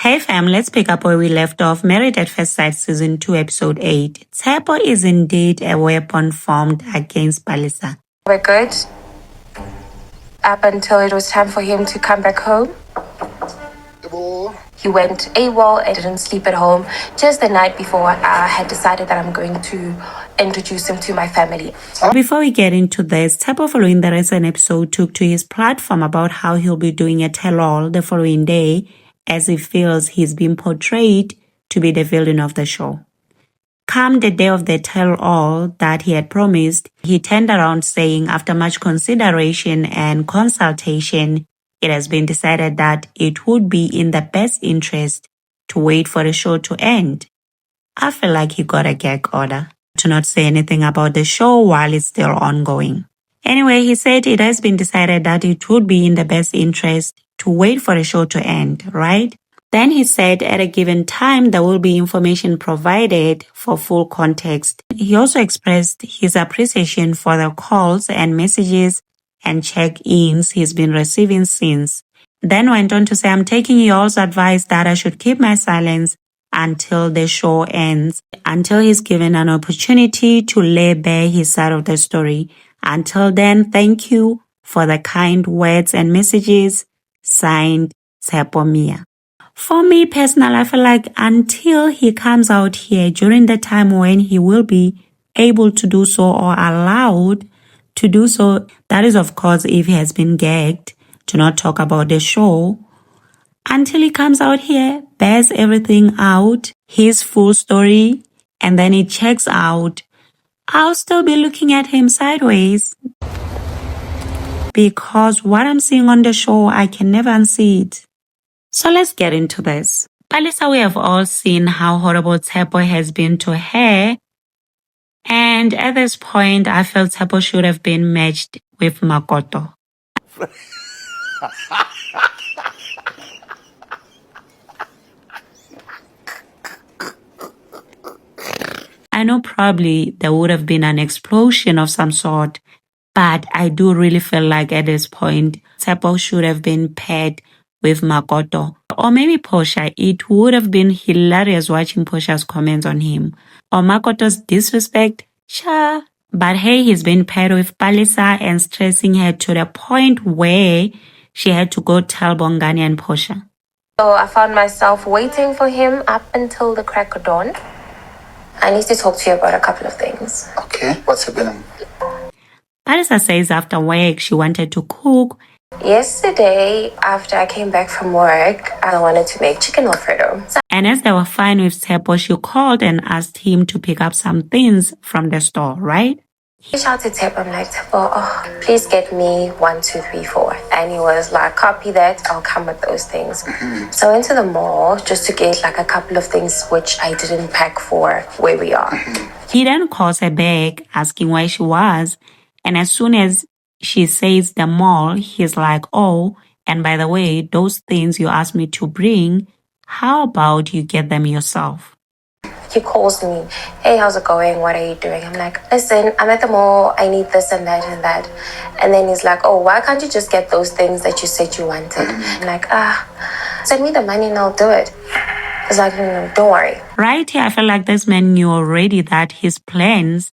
Hey fam, let's pick up where we left off. Married at First Sight Season 2, Episode 8. Tshepo is indeed a weapon formed against Palisa. We're good up until it was time for him to come back home. He went AWOL and didn't sleep at home. Just the night before, I had decided that I'm going to introduce him to my family. Before we get into this, Tshepo, following the recent episode, took to his platform about how he'll be doing a tell-all the following day, as he feels he's been portrayed to be the villain of the show. Come the day of the tell-all that he had promised, he turned around saying, after much consideration and consultation, it has been decided that it would be in the best interest to wait for the show to end. I feel like he got a gag order to not say anything about the show while it's still ongoing. Anyway, he said it has been decided that it would be in the best interest to wait for the show to end, right? Then he said at a given time there will be information provided for full context. He also expressed his appreciation for the calls and messages and check-ins he's been receiving since. Then went on to say, I'm taking y'all's advice that I should keep my silence until the show ends, until he's given an opportunity to lay bare his side of the story. Until then, thank you for the kind words and messages. Signed, Tshepo Mia. For me personally, I feel like until he comes out here during the time when he will be able to do so or allowed to do so, that is of course if he has been gagged to not talk about the show, until he comes out here, bears everything out, his full story, and then he checks out, I'll still be looking at him sideways. Because what I'm seeing on the show, I can never unsee it. So let's get into this. Palisa, we have all seen how horrible Tshepo has been to her. And at this point, I felt Tshepo should have been matched with Makoto. I know probably there would have been an explosion of some sort, but I do really feel like at this point, Tshepo should have been paired with Makoto. Or maybe Portia. It would have been hilarious watching Portia's comments on him. Or Makoto's disrespect. Sure. But hey, he's been paired with Palisa and stressing her to the point where she had to go tell Bongani and Portia. So I found myself waiting for him up until the crack of dawn. I need to talk to you about a couple of things. Okay, what's happening? Palisa says after work she wanted to cook. Yesterday, after I came back from work, I wanted to make chicken Alfredo. And as they were fine with Tshepo, she called and asked him to pick up some things from the store, right? He shouted Tshepo, I'm like, Tshepo, please get me 1, 2, 3, 4. And he was like, copy that, I'll come with those things. So I went to the mall just to get like a couple of things which I didn't pack for where we are. He then calls her back, asking where she was. And as soon as she says the mall, he's like, oh, and by the way, those things you asked me to bring, how about you get them yourself? He calls me, hey, how's it going? What are you doing? I'm like, listen, I'm at the mall. I need this and that and that. And then he's like, oh, why can't you just get those things that you said you wanted? I'm like, send me the money and I'll do it. He's like, no, don't worry. Right here, I feel like this man knew already that his plans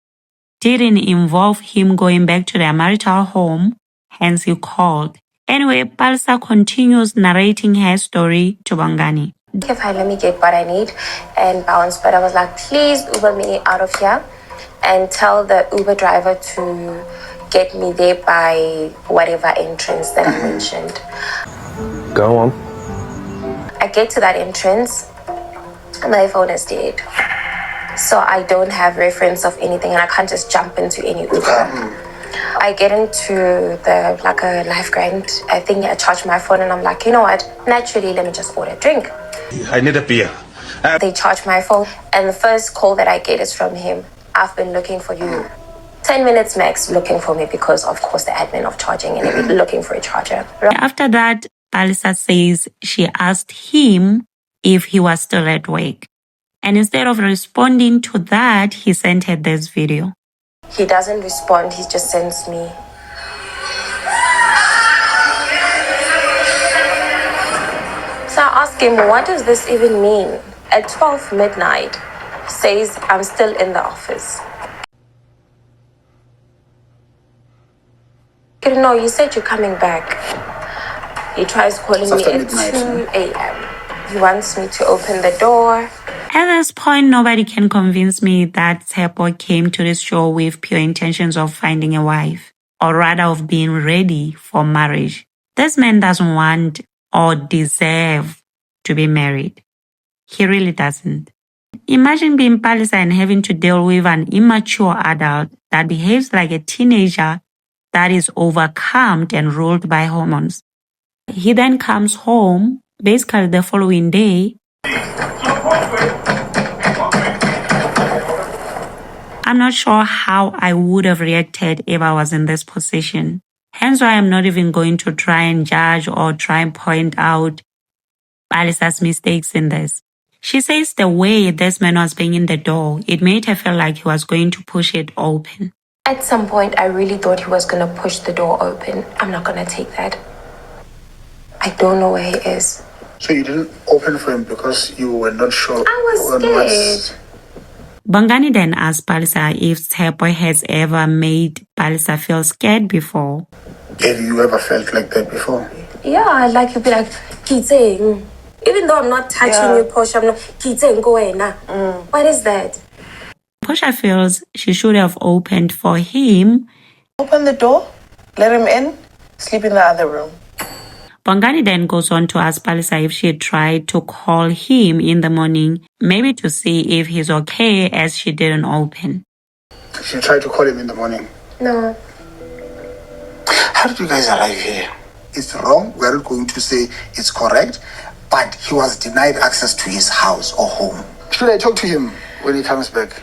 didn't involve him going back to their marital home, hence he called. Anyway, Palisa continues narrating her story to Bongani. Okay, fine, let me get what I need and bounce. But I was like, please Uber me out of here and tell the Uber driver to get me there by whatever entrance that I mentioned. Go on. I get to that entrance, my phone is dead. So I don't have reference of anything and I can't just jump into any Uber. I get into the like a life grant. I think I charge my phone and I'm like, you know what? Naturally, let me just order a drink. I need a beer. They charge my phone and the first call that I get is from him. I've been looking for you. 10 minutes max looking for me because of course the admin of charging and everything, looking for a charger. After that, Palisa says she asked him if he was still at work. And instead of responding to that, he sent her this video. He doesn't respond, he just sends me. So I ask him, what does this even mean? At 12 midnight, says I'm still in the office. No, you said you're coming back. He tries calling me at 2 a.m. He wants me to open the door. At this point, nobody can convince me that Tshepo came to this show with pure intentions of finding a wife, or rather of being ready for marriage. This man doesn't want or deserve to be married. He really doesn't. Imagine being Palisa and having to deal with an immature adult that behaves like a teenager that is overcome and ruled by hormones. He then comes home, basically the following day. I'm not sure how I would have reacted if I was in this position. Hence why I'm not even going to try and judge or try and point out Alisa's mistakes in this. She says the way this man was banging the door, it made her feel like he was going to push it open. At some point, I really thought he was going to push the door open. I'm not going to take that. I don't know where he is. So you didn't open for him because you were not sure? I was scared. Bongani then asked Palisa if Tshepo has ever made Palisa feel scared before. Have you ever felt like that before? Yeah, like you'd be like, Kitseng. Even though I'm not touching you, Posh, I'm not, Kitseng, go away now. What is that? Portia feels she should have opened for him. Open the door, let him in, sleep in the other room. Bongani then goes on to ask Palisa if she had tried to call him in the morning, maybe to see if he's okay, as she didn't open. She tried to call him in the morning. No. How did you guys arrive here? It's wrong. We're not going to say it's correct, but he was denied access to his house or home. Should I talk to him when he comes back?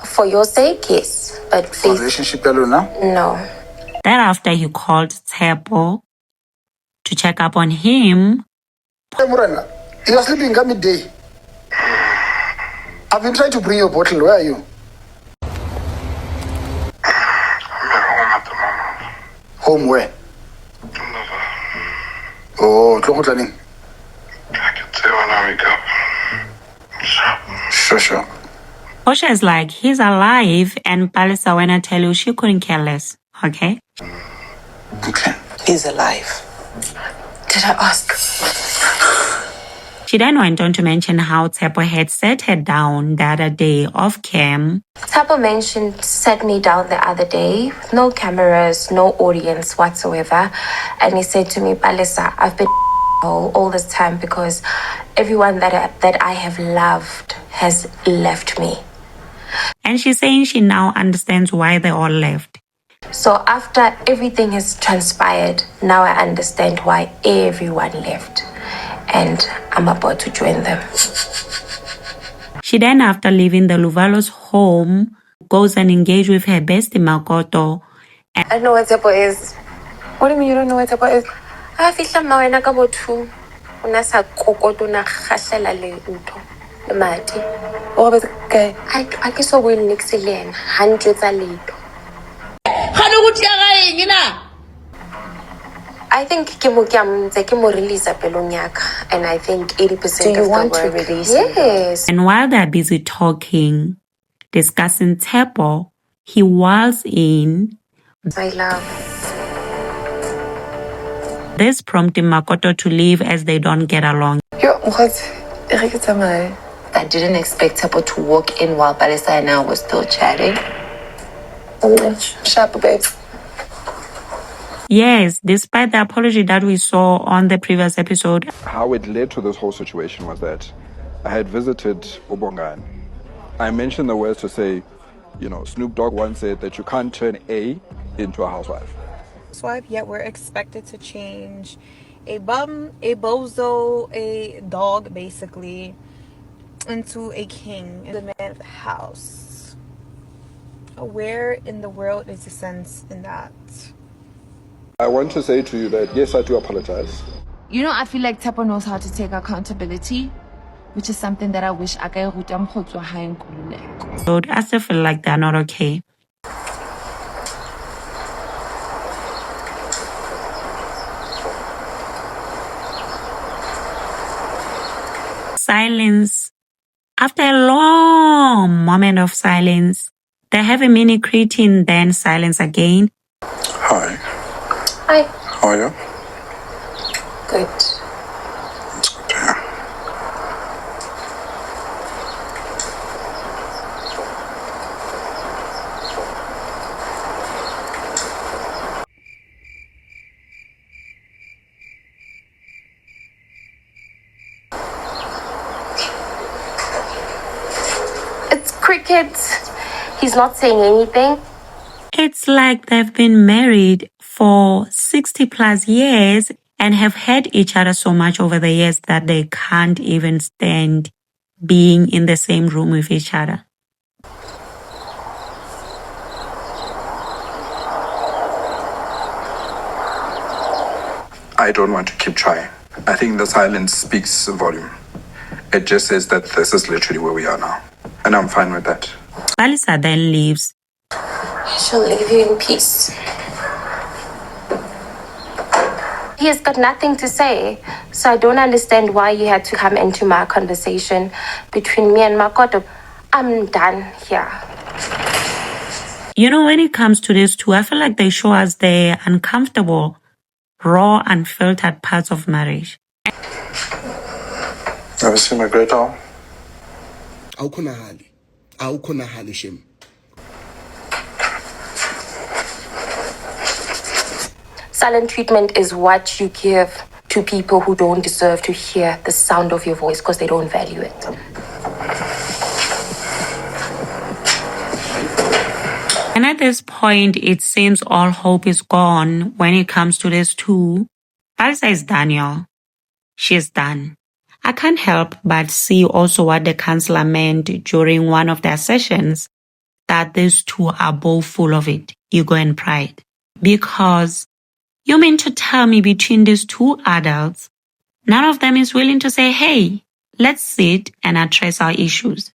For your sake, yes. But For please. relationship alone now? No. Thereafter, he called Tshepo to check up on him. Hey, Murana, you're sleeping at midday. I've been trying to bring you a bottle. Where are you? I'm at home at the moment. Home where? No, Oh, Tlokotlani. I can tell when I wake up. Sure. Portia is like, he's alive, and Palisa, when I tell you, she couldn't care less, okay? Okay. He's alive. Did I ask? She then went on to mention how Tshepo had set her down the other day off cam. Tshepo mentioned set me down the other day, no cameras, no audience whatsoever. And he said to me, Palisa, I've been all this time because everyone that I have loved has left me. And she's saying she now understands why they all left. So after everything has transpired, now I understand why everyone left. And I'm about to join them. She then, after leaving the Luvalo's home, goes and engages with her bestie Makoto. I don't know what Tshepo is. What do you mean you don't know what Tshepo is? I fihla mawena ka botho. Una sa kokoto na khahlela le ntho. Le mati. What was okay? I ke so bue nix le yena. Ha ntjwetsa letho. I think ke mo release pelong yaka, and I think 80% Do you of the want to world release him? Yes. And while they're busy talking, discussing Tshepo, he walks in. My love. This prompting Makoto to leave as they don't get along. I didn't expect Tshepo to walk in while Palisa and I were still chatting. Sharp, babe. Yes, despite the apology that we saw on the previous episode. How it led to this whole situation was that I had visited Ubongan. I mentioned the words to say, Snoop Dogg once said that you can't turn A into a housewife. Swipe, yet we're expected to change a bum, a bozo, a dog, basically, into a king, the man of the house. Where in the world is the sense in that? I want to say to you that, yes, I do apologize. I feel like Tshepo knows how to take accountability, which is something that I wish I could have. So I still feel like they're not okay. silence. After a long moment of silence, they have a mini greeting, then silence again. Hi. Hi. How are you? Good. That's good to hear. It's cricket. He's not saying anything. It's like they've been married for 60 plus years and have had each other so much over the years that they can't even stand being in the same room with each other. I don't want to keep trying. I think the silence speaks volume. It just says that this is literally where we are now. And I'm fine with that. Balisa then leaves. I shall leave you in peace. He has got nothing to say, so I don't understand why you had to come into my conversation between me and Makoto. I'm done here. You know, when it comes to this too, I feel like they show us the uncomfortable, raw, unfiltered parts of marriage. Ever seen my great doll? Awukhonahali shem. Silent treatment is what you give to people who don't deserve to hear the sound of your voice because they don't value it. And at this point, it seems all hope is gone when it comes to this too. Balisa is done, y'all. She's done. I can't help but see also what the counselor meant during one of their sessions, that these two are both full of it, ego and pride. Because you mean to tell me between these two adults, none of them is willing to say, hey, let's sit and address our issues.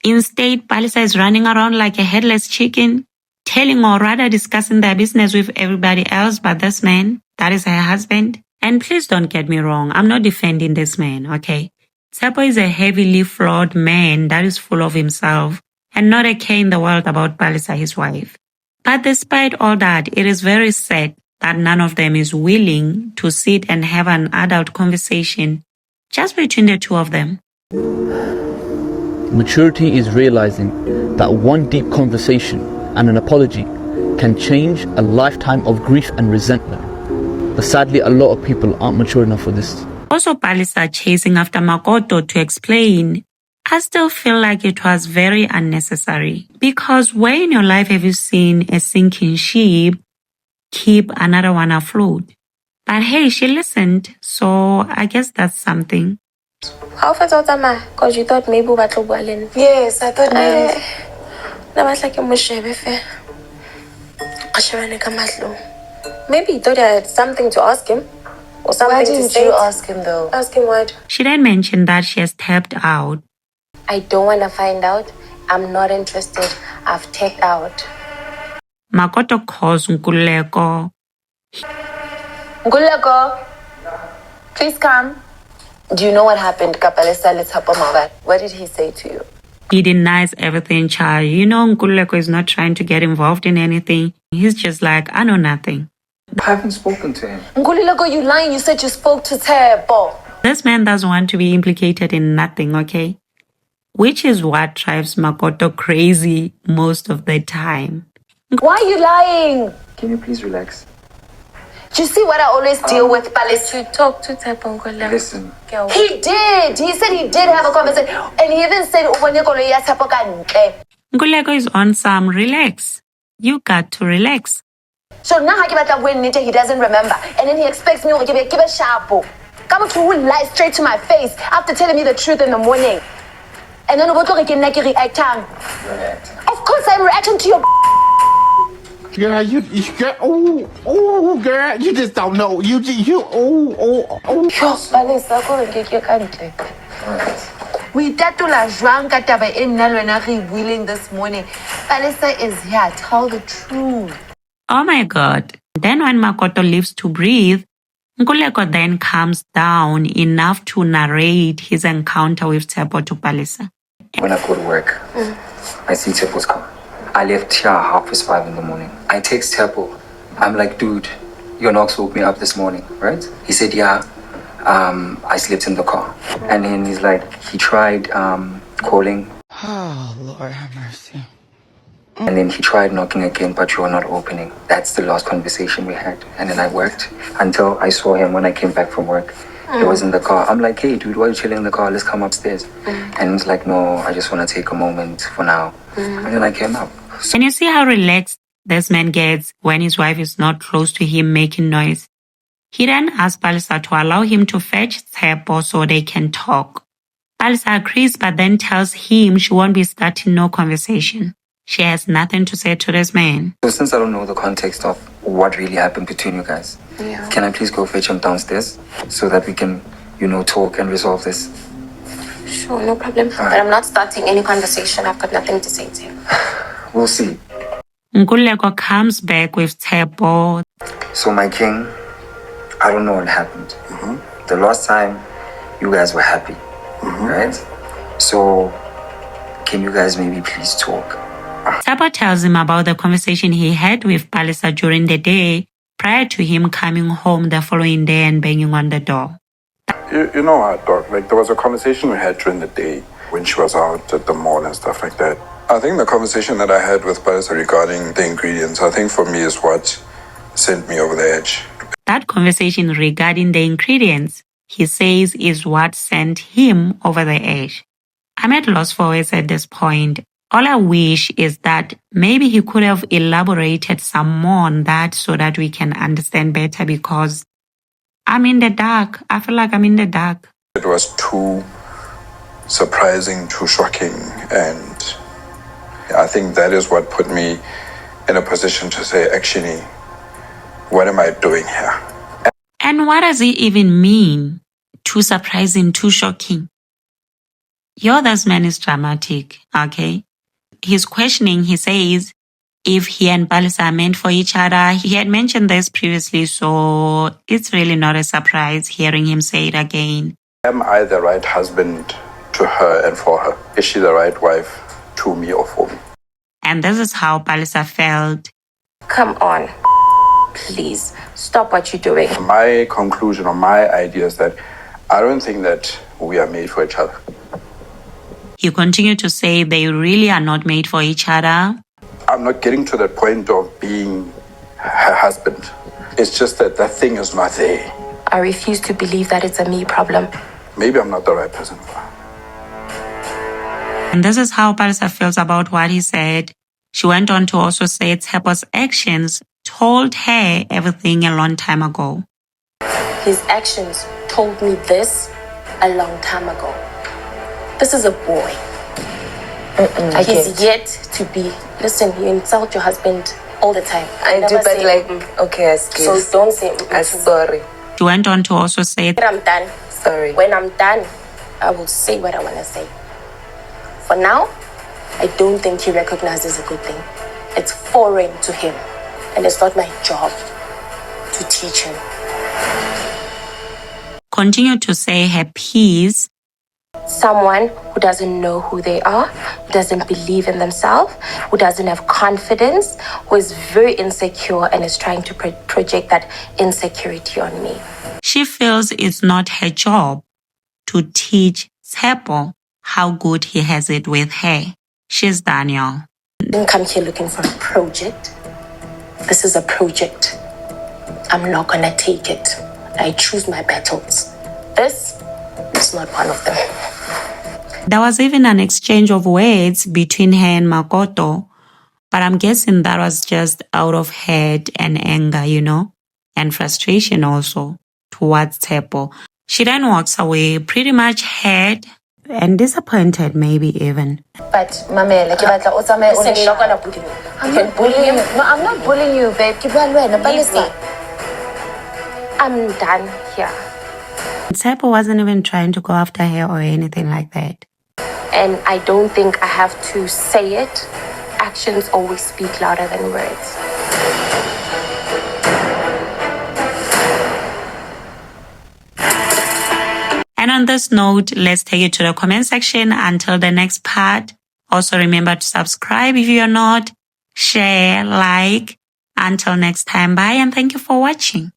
Instead, Balisa is running around like a headless chicken, telling or rather discussing their business with everybody else but this man, that is her husband. And please don't get me wrong, I'm not defending this man, okay? Tshepo is a heavily flawed man that is full of himself and not a care in the world about Balisa, his wife. But despite all that, it is very sad that none of them is willing to sit and have an adult conversation just between the two of them. Maturity is realizing that one deep conversation and an apology can change a lifetime of grief and resentment. But sadly, a lot of people aren't mature enough for this. Also, Balisa chasing after Makoto to explain, I still feel like it was very unnecessary. Because where in your life have you seen a sinking ship keep another one afloat? But hey, she listened, so I guess that's something. How far because you thought maybe we Yes, I thought maybe. Maybe he thought I had something to ask him. Or something Why to didn't say. you ask him though? Ask him what? She then mentioned that she has tapped out. I don't want to find out. I'm not interested. I've tapped out. Makoto calls Nkululeko. Nguleko, please come. Do you know what happened? Kapalesa Tshepo Mavat. What did he say to you? He denies everything, child. You know Nkululeko is not trying to get involved in anything. He's just like, I know nothing. I haven't spoken to him. Nguleko, you lying. You said you spoke to Tshepo. This man doesn't want to be implicated in nothing, okay? Which is what drives Makoto crazy most of the time. Why are you lying? Can you please relax? Do you see what I always deal with, Palis? To talk to Tshepo Nkululeko. Listen. He did. He said he did have a conversation. And he even said, Nkululeko is on some relax. You got to relax. so now he doesn't remember. And then he expects me to give a sharp. Come to lie straight to my face after telling me the truth in the morning. And then what react? Of course I'm reacting to your Girl, girl, you just don't know. We tatula jwang ka taba e nna le wena re buileng this morning. Palisa is here. Tell the truth. Oh my God. Then when Makoto leaves to breathe, Nkuleko then calms down enough to narrate his encounter with Tshepo to Palisa. When I go to work, I see Tshepo's car. I left here 5:30 in the morning. I text Tshepo. I'm like, dude, your knocks woke me up this morning, right? He said, yeah, I slept in the car. And then he's like, he tried calling. Oh, Lord have mercy. And then he tried knocking again, but you were not opening. That's the last conversation we had. And then I worked until I saw him when I came back from work. He was in the car. I'm like, hey, dude, why are you chilling in the car? Let's come upstairs. And he's like, no, I just want to take a moment for now. And then I came up. Can you see how relaxed this man gets when his wife is not close to him making noise? He then asks Palisa to allow him to fetch Tshepo so they can talk. Palisa agrees but then tells him she won't be starting no conversation. She has nothing to say to this man. So since I don't know the context of what really happened between you guys, can I please go fetch him downstairs so that we can, talk and resolve this? Sure, no problem. But I'm not starting any conversation. I've got nothing to say to him. We'll see. Nkuleko comes back with Tshepo. So my king, I don't know what happened. The last time you guys were happy, right? So can you guys maybe please talk? Tshepo tells him about the conversation he had with Palisa during the day prior to him coming home the following day and banging on the door. You know what, Doc? Like, there was a conversation we had during the day when she was out at the mall and stuff like that. I think the conversation that I had with Palisa regarding the ingredients, I think for me is what sent me over the edge. That conversation regarding the ingredients, he says, is what sent him over the edge. I'm at loss for words at this point. All I wish is that maybe he could have elaborated some more on that so that we can understand better, because I'm in the dark. I feel like I'm in the dark. It was too surprising, too shocking, and I think that is what put me in a position to say, actually, what am I doing here? And what does it even mean? Too surprising, too shocking. This man is dramatic, okay? He's questioning, he says, if he and Palisa are meant for each other. He had mentioned this previously, so it's really not a surprise hearing him say it again. Am I the right husband to her and for her? Is she the right wife to me or for me? And this is how Palisa felt. Come on. Please, stop what you're doing. My conclusion or my idea is that I don't think that we are made for each other. He continued to say they really are not made for each other. I'm not getting to the point of being her husband. It's just that thing is not there. I refuse to believe that it's a me problem. Maybe I'm not the right person for her. And this is how Palisa feels about what he said. She went on to also say Tshepo's actions told her everything a long time ago. His actions told me this a long time ago. This is a boy. He's yet to be. Listen, you insult your husband all the time. I do, but okay, excuse. So don't say. I'm sorry. She went on to also say, when I'm done. Sorry. When I'm done, I will say what I want to say. For now, I don't think he recognizes a good thing. It's foreign to him, and it's not my job to teach him. Continue to say her piece. Someone who doesn't know who they are, who doesn't believe in themselves, who doesn't have confidence, who is very insecure and is trying to project that insecurity on me. She feels it's not her job to teach Tshepo how good he has it with her. She's Daniel. I didn't come here looking for a project. This is a project. I'm not gonna take it. I choose my battles. This is not one of them. There was even an exchange of words between her and Makoto, but I'm guessing that was just out of hate and anger, and frustration also towards Tshepo. She then walks away pretty much hurt and disappointed, maybe even. But Mamela, listen, you're not gonna bully me. I'm not bullying you. No, I'm not bullying you, babe. Leave me. I'm done here. Tshepo wasn't even trying to go after her or anything like that. And I don't think I have to say it. Actions always speak louder than words. And on this note, let's take it to the comment section until the next part. Also remember to subscribe if you're not, share, like. Until next time, bye and thank you for watching.